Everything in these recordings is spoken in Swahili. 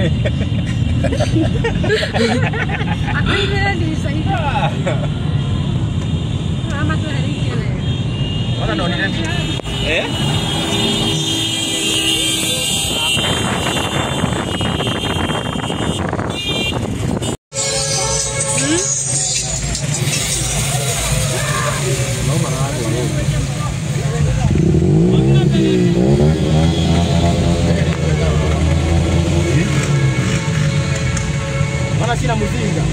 Aku ini di sini. Selamat hari ini. Mana doni ni? Mana sina muzinga?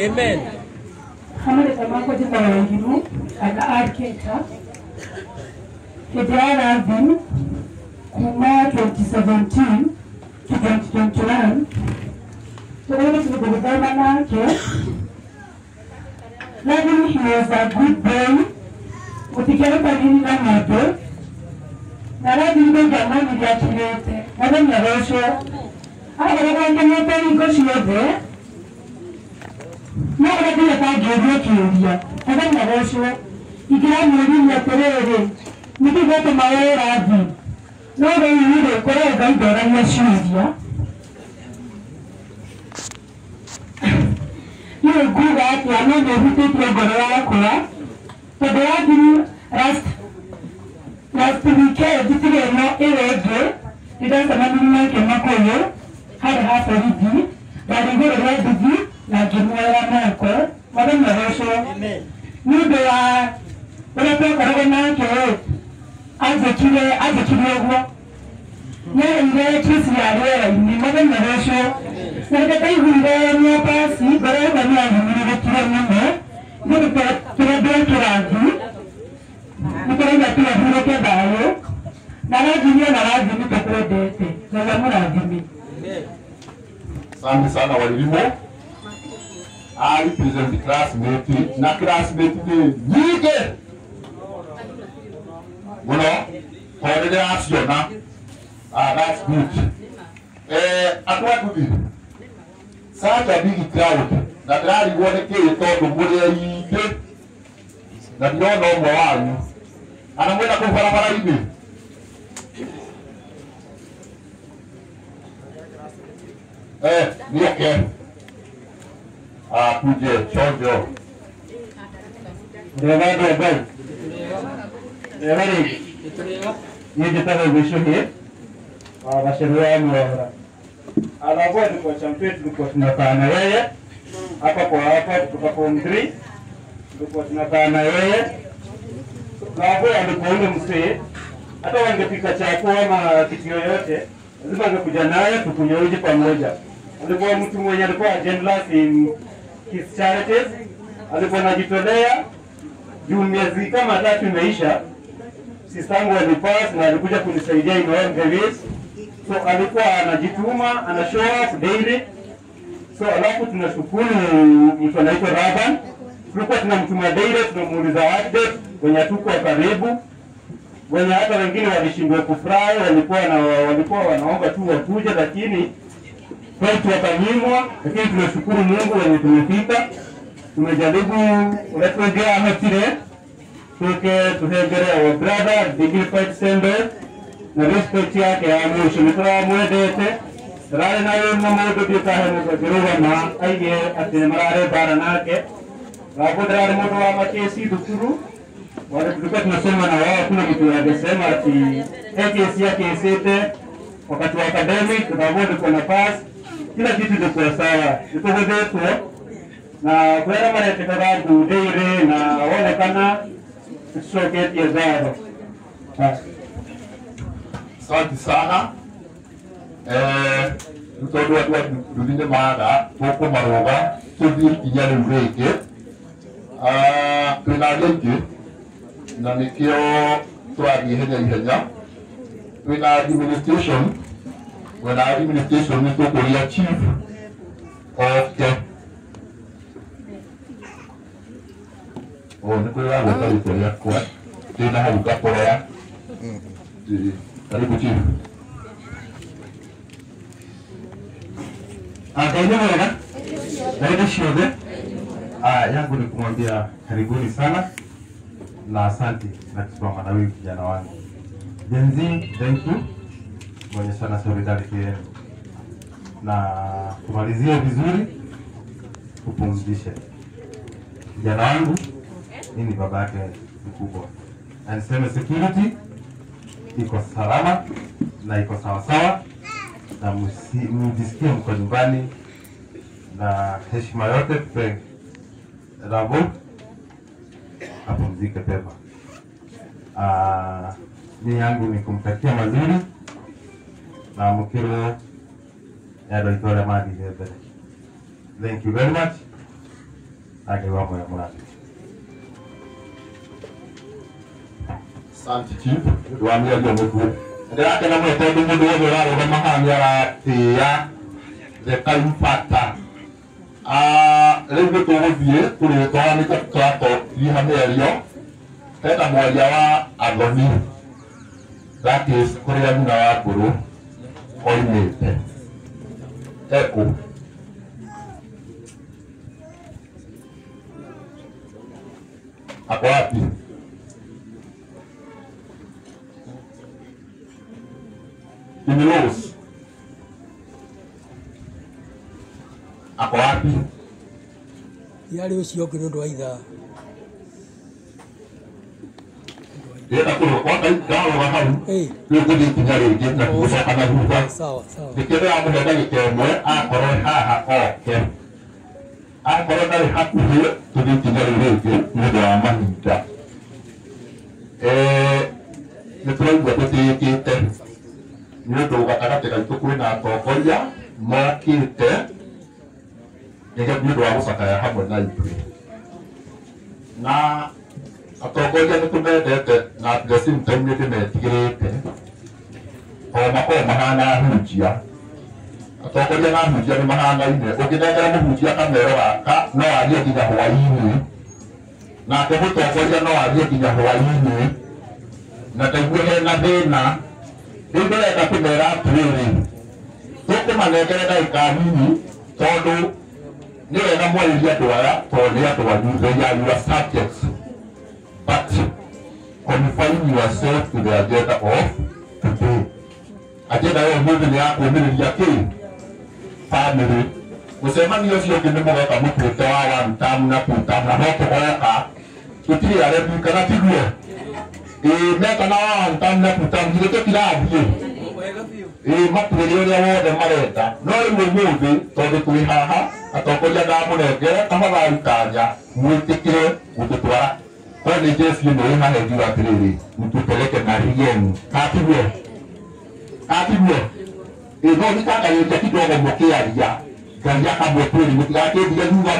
Amen. Hamada tamako jina wa wengine ana arketa kijana Alvin kuma 2017 to 2021 tunaona tulipokutana nake. Lakini he was a good boy utikana padini na moto na radini jamani ya kilete na nyarosho aga kwanza moto niko shiode na radini ya gero kiuria aga nyarosho igira muri ya terere nikigote mawe radini no ile kwa gaidora ya shiuria ile guga ati anone hutete gorora kwa todo yadi last weekend ditire no erege ida sana nini ke makoyo hada hapo hivi bali ngoro redi na kimwera nako wale mrosho amen nido wa wale kwa na ke aje kile go na ile kisi ya leo ni wale mrosho na kai hunde ni pasi bara na ni kile mmo ndio kwa kirazi nikolenda pia hilo kwa dayo na lazima tukudete na mrazimi. Asante sana walimu. I present the classmate na classmate nyingi. Bueno, holiday asiona. That's good. Atwa kubi. Sasa big crowd. Na gari wone ke todo mure yike. Na nyono mwanyu. Anamwenda kwa barabara hivi. Nieke. Kuje chonjo. Ndio bado. Ndio. Nije tena wisho hii. Washeria mwa. Alafu tulikuwa champion tulikuwa tunakaa na yeye. Hapa kutoka form 3. Tulikuwa tunakaa na yeye. Na hapo alikuwa ule mzee. Hata wangepika chakula ama kitu yoyote, lazima angekuja naye tukunywe uji pamoja. Alikuwa mtu mwenye alikuwa generous in his charities. Alikuwa anajitolea juu miezi kama 3 imeisha. Sistangu alipass na alikuja kunisaidia in all the ways. So alikuwa anajituma, ana show up daily. So alafu tunashukuru mtu anaitwa Raban. Tulikuwa tunamtuma daily, tunamuuliza update wenye tuko karibu. Wenye hata wengine walishindwa kufurahi, walikuwa wanaomba tu wakuje, lakini kwetu wakanyimwa. Lakini tunashukuru Mungu wenye tumefika. Tumejaribu kuletea ametire tuhegere our brother dignified sender na respect yake ya mwisho nitoa mwedete rale na yeye mmoja ndio tahani kwa kiroga na aige atemarare bara nake rabodrare moto wa makesi dukuru wale tulikuwa tunasoma na wao kuna kitu wanasema ati kesi yake isete wakati wa academic tunabodi kwa nafasi kila kitu ndio sawa tuko wetu na kwa mara tekarabu deire na wale kana soketi ya zao. Asante sana. Mtoto watu dulinde maada toko maroga tubi inyale ureke. Tunaleke na nikio tuadi henya. Tuna administration. When administration ni toko ya chief of the nikuwa wata litoria kwa tena haluka korea karibu chief Akaenda mwana ndio shode yangu ni kumwambia karibuni sana na asante na kusimama na wewe kijana wangu Jenzi. Thank you mwenye sana solidarity yenu na kumalizia vizuri kupumzisha kijana wangu. Mimi baba yake mkubwa. Na niseme security iko salama na iko sawa sawa na mjisikie mko nyumbani na heshima yote tupe Rabu apumzike pema. Mimi yangu ni kumtakia mazuri na mkiro ya Dr. Madi Hebele. Thank you very much. ake wako ya muradi. Santi chief, tuambia ndio mkuu. Ndio ake na mweto ndio ndio raro kama hamia tia the kampata. Leo tuogie tulitoa ni kato lihamerio. Tena mmoja wa Agoni. That is Korea na wa guru. Oimete. Eko. Hapo wapi? Imilos. Hapo wapi? Yale usio kidogo aidha. Dia tak perlu kau tahu kalau orang dia jadi tinggal di sini nak buat apa nak buat. Dikira aku dah dari kemana? Korona okey. Korona dari hati dia jadi tinggal di sini mudah aman tidak. Betul betul kita. Ni tu kata-kata kita itu kuin atau kerja mak kita. Jadi ni dua usah kaya hamil lagi. Nah. Atokoja nitumendete na gasimtemye metigirite oma mahana hujia atokoja na hujia ni mahana ine ukidegera muhujia kamero waka no alie kinya hwaini na tebutokoja no alie kinya hwaini na teguhe na thina ndire ka kumera atwiri tukumanegere daika nini tondu ni wega mweria ndwara tondu atwanyu ya your subjects. But confine yourself to the agenda of today. Agenda ya mwezi ni yako mwezi ya kii family. Kusema niyo siyo kinemo kama mputewa wa mtamu na putamu na hoto hoka kutili ya rebu kana tigwe meka na wa mtamu na putamu hileto kila abie mapurelio ya wode mareta nori mwezi tobe kuihaha atokoja damu negere kama wa itanya mwitikire ututuara. Kwa ni Jesu ndio anayejua kile mtupeleke mali yenu. Katibwe. Ndio nikaka yote kidogo mokea ya. Ganja kabwe kweli mtikake dia nyumba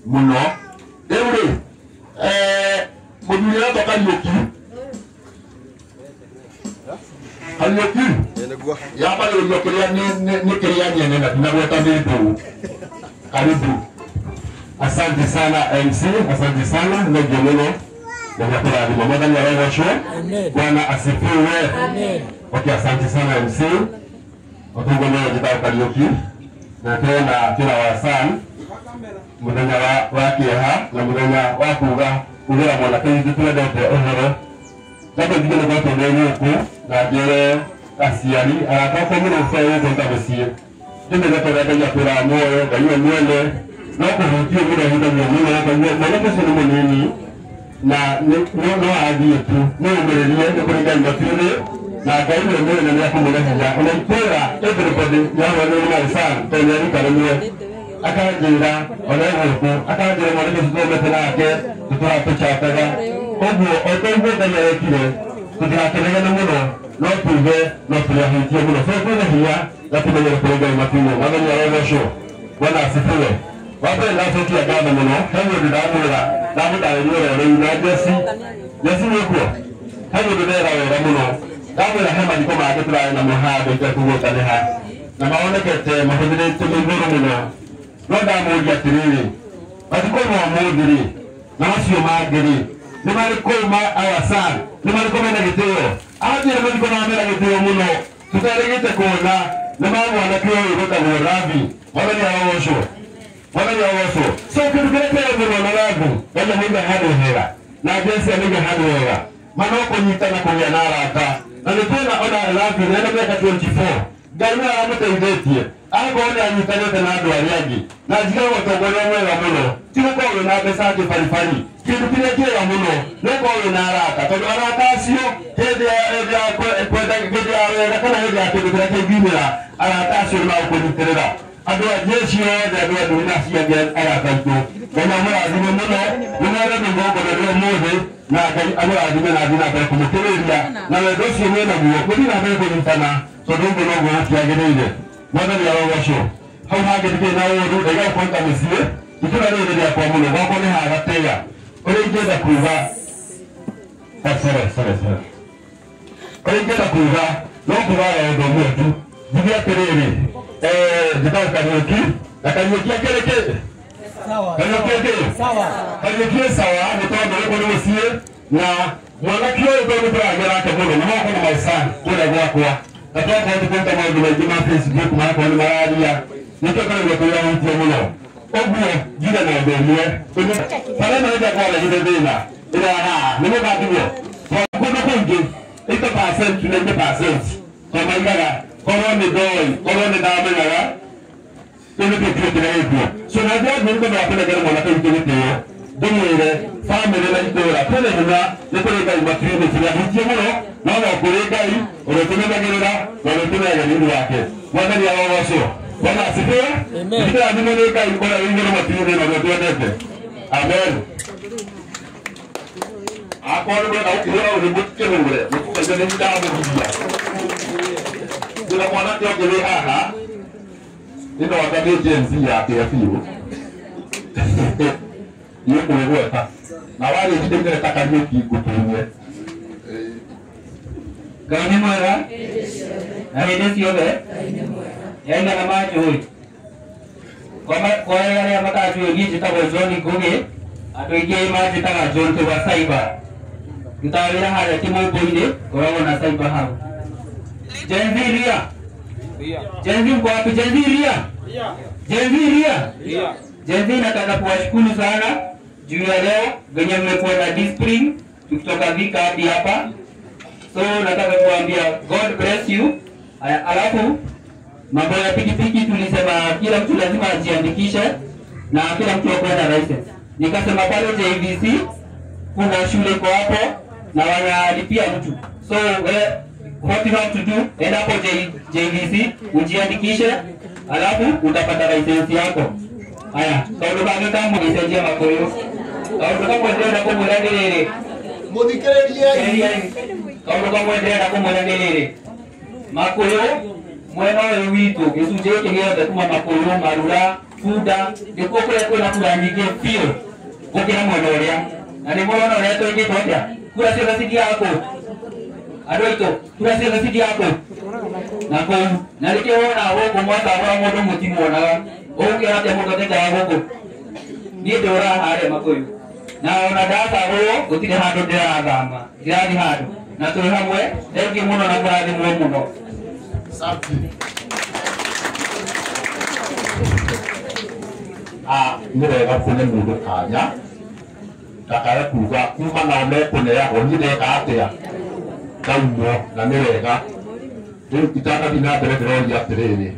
muno. Eure. Moduli toka yoki. Aliyoki. Ya pale yokelea ni kelea nyene na tunaweka ndio. Karibu. Asante sana MC, asante sana ndogelelo na kwa mmoja ni wewe show. Bwana asifiwe. Amen. Okay, asante sana MC. Otungolo jitao Kariuki. Na tena kila wasan. Mudanya wa kiha na mudanya wa kuga kugira mwana kazi tulete ohoro. Hapo ndio ndio kwa ndio huko na jere asiani akako mimi nafanya kwa tabesie. Ndio ndio kwa kura moyo gayo mwele. Na kuvutia bila hida nyingine hapa ndio sio mwenyewe na no adie tu no mbele ndio kwa ndio ndio na gari ndio ndio hapo mbele ya unaipera everybody ya wale ni sana tena ni karibu akajira wale huko akajira wale ndio tena yake tutoa picha kaga ogo ogo ndio kile tutakele na mno no tuve no tuyahitia mno sasa kwa hiya na tumeje kulega mapimo wale ni wale show bwana asifiwe. Wape na soki ya gama mno, hayo ndio damu na jesi yuko. Hayo ndio dawa mno. Damu ya hema ndiko maana tula na mahaba ya kuweka leha. Na maona kete mahudiri tumengoro mno. Ndo damu ya tiriri. Batiko wa modiri. Na sio magiri. Ni mali koma awasan. Ni mali koma na kiteo. Aje ni mali koma na kiteo mno. Tutaregete kuona. Na mambo anakiwa yuko kwa rabi. Wala ni awosho. Wala ya waso so kudukete ngo na lagu wala hinga hado hera na jinsi aniga hado hera manoko nyitana kwa yanara ata na nipenda ona lagu na ndio kwa 24 gari na amata idetie ako ona nyitana na ndo aliaji na jiga watogole mwe muno tiko kwa na pesa ke farifari kitu kile kile ya muno leko na arata to arata sio hede ya kwa gidi ya kana hede ya kitu kile kibira arata sio na uko niterera adwa jeshi yote adwa dunia siya arakanto kama mwa adime muno unara ngogo na moze na adwa adime na adina kwa kumtereria na wedosi mwana mwa kudi na beko mtana so dongo ngogo ya gede mwana ya washo hau hage dike na wo daga kwanta mesiye itũra rĩrĩ rĩakwa mũno gwakwa nĩ hagatĩga ũrĩa ingĩenda kuuga ũrĩa ingĩenda kuuga no kugaga ũndũ ũmwe tu njuge atĩrĩrĩ njĩtagwo Kariũki na Kariũki akĩrĩkĩ Kariũki sawa nĩ tondũ rĩkũ nĩ mũciĩ na mwanake ũyũ tondũ tũragerake mũno na moko na maicani kũrĩa gwakwa na twakorwo tũkĩruta maũndũ maingĩ ma Facebook marakorwo nĩ mararia nĩkĩo Kariũki tũrahutia mũno ũguo njuge na ũndũ ũmwe barĩa marenda kwaregire thĩna ĩrĩa haha nĩ mũgatiguo kũndũ kũingĩ 80% na 90% twamaigaga korwo nĩ ndoĩ korwo nĩ ndamenyaga tũgĩtũkĩrĩkuo so na njĩra nĩ tondũ wa kũnengera mwanake witũ gĩtĩo ndĩmwĩre bamĩrĩ na itũũra twĩna hinya nĩ kũrĩ Ngai matuinĩ tũgahutie mũno no no kũrĩ Ngai ũrĩa tũmenyagĩrĩra na ũrĩa tũmenyaga nĩ ũndũ wake mwathani arogocwo Bwana asifiwe nĩkĩra thimo nĩ Ngai ũrĩa wĩ igũrũ matuinĩ na ũrĩa twendete amen akorwo ndona ũkĩhũra ũrĩ mũkĩrũre mũkũkaigua nĩ ndamũgiria ndĩna mwanake ũngĩ wĩ haha ĩno anga nĩ Gen Z yake ya biũ nĩũkũĩgweta na warĩgithĩngĩreta Kariũki ngũtũmwe Ngai nĩ mwega na hĩndĩ ciothe yaigana manjũĩ kwa arĩa matanjũĩ niĩ njĩtagwo John Ngũgĩ andũ aingĩ manjĩtaga John wa Cyber ndutaga wĩra harĩa Kĩmũmbũ-inĩ ngoragwo na Cyber hau Gen Z ria Gen Z mko wapi Gen Z ria Gen Z nataka kuwashukuru sana juu ya leo venye mmekuwa na discipline tukitoka Thika hadi hapa so nataka kuambia God bless you alafu mambo ya pikipiki tulisema kila mtu lazima ajiandikishe na kila mtu akuwe na license nikasema pale JVC kuna shule iko hapo na wanalipia mtu so what you have to do enda hapo JVC ujiandikishe alafu utapata license yako haya kaundu kange kama mwisajia makoyo kaundu kama ndio kumwenda ndiriri muthikiririe kaundu kama ndio kumwenda ndiriri makoyo mwena ũyũ witũ gĩcunjĩ gĩkĩ gĩothe kuma Makũyũ Marura Bunda gĩkuo kũrĩa kwĩna kura nyingĩ biũ gũkĩra mwena ũrĩa na nĩ mũrona ũrĩa twĩkĩtwo atĩa kura ciothe cithiaga kũ andũ aitũ kura ciothe cithiaga kũ na kũu na nĩkĩo wona gũkũ mwacagũra mũndũ mũtimuonaga ũgũkĩra atĩa mũndũ atekaga gũkũ niĩ ndũra harĩa Makũyũ na ona ndacagũrwo gũtirĩ handũ ndĩrathama ndĩrathiĩ handũ na tũrĩ hamwe thengiũ mũno na kũrathimwo mũno Safi. Nĩ wega kũne mũndũ kanya ndakae kuga kuma nao mekũneagwo niĩ ndeka atĩa ndaumwo na nĩ wega rĩu itanathiĩ na mbere ndĩroria atĩrĩrĩ